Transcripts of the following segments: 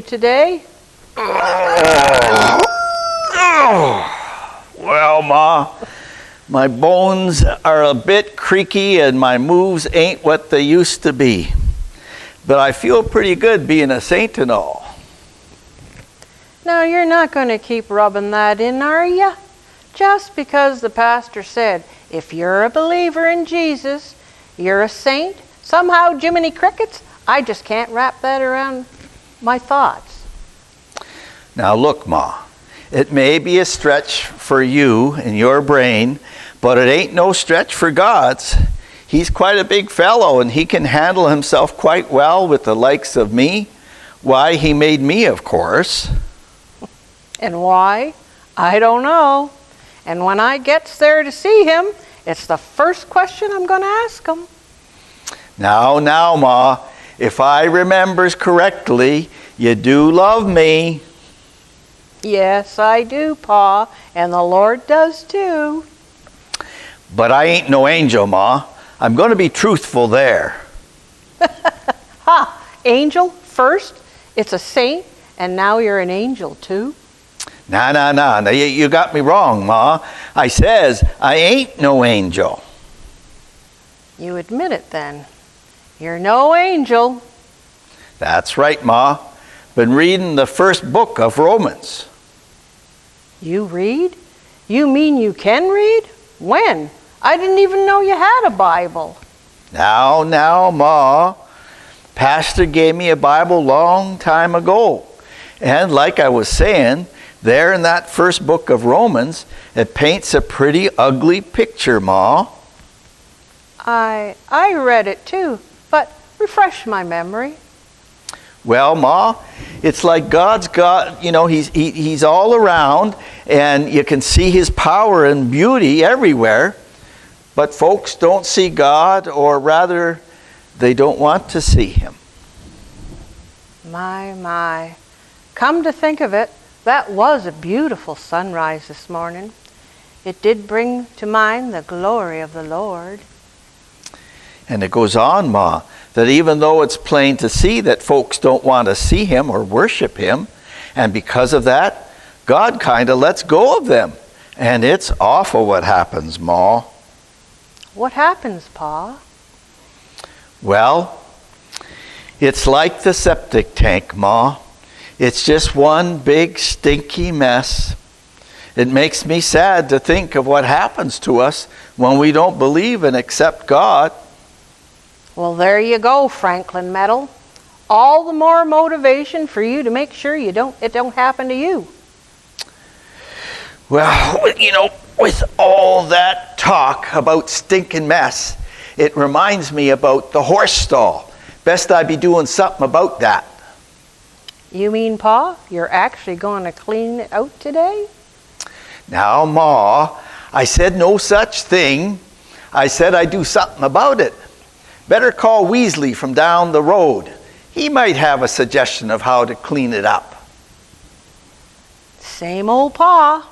today? Well, Ma, my bones are a bit creaky and my moves ain't what they used to be. But I feel pretty good being a saint and all. Now, you're not going to keep rubbing that in, are you? Just because the pastor said, if you're a believer in Jesus, you're a saint. Somehow, Jiminy Crickets, I just can't wrap that around my thoughts. Now look, Ma, it may be a stretch for you and your brain, but it ain't no stretch for God's. He's quite a big fellow, and he can handle himself quite well with the likes of me. Why, he made me, of course. And why? I don't know. And when I gets there to see him, it's the first question I'm going to ask him. Now, Ma, if I remembers correctly, you do love me. Yes, I do, Pa, and the Lord does too. But I ain't no angel, Ma. I'm going to be truthful there. Ha! Angel first, it's a saint, and now you're an angel too? Nah. Now, you got me wrong, Ma. I says I ain't no angel. You admit it then. You're no angel. That's right, Ma. Been reading the first book of Romans. You read? You mean you can read? When? I didn't even know you had a Bible. Now, Ma. Pastor gave me a Bible long time ago. And like I was saying, there in that first book of Romans, it paints a pretty ugly picture, Ma. I read it too, but refresh my memory. Well, Ma, it's like God's got, he's all around, and you can see his power and beauty everywhere, but folks don't see God, or rather, they don't want to see him. My. Come to think of it, that was a beautiful sunrise this morning. It did bring to mind the glory of the Lord. And it goes on, Ma, that even though it's plain to see that folks don't want to see him or worship him, and because of that, God kind of lets go of them. And it's awful what happens, Ma. What happens, Pa? Well, it's like the septic tank, Ma. It's just one big stinky mess. It makes me sad to think of what happens to us when we don't believe and accept God. Well, there you go, Franklin Meddle. All the more motivation for you to make sure it don't happen to you. Well, with all that talk about stinking mess, it reminds me about the horse stall. Best I be doing something about that. You mean, Pa, you're actually going to clean it out today? Now, Ma, I said no such thing. I said I'd do something about it. Better call Weasley from down the road. He might have a suggestion of how to clean it up. Same old Pa.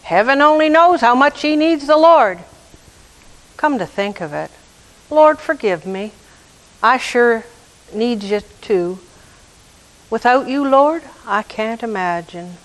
Heaven only knows how much he needs the Lord. Come to think of it, Lord, forgive me. I sure need you too. Without you, Lord, I can't imagine.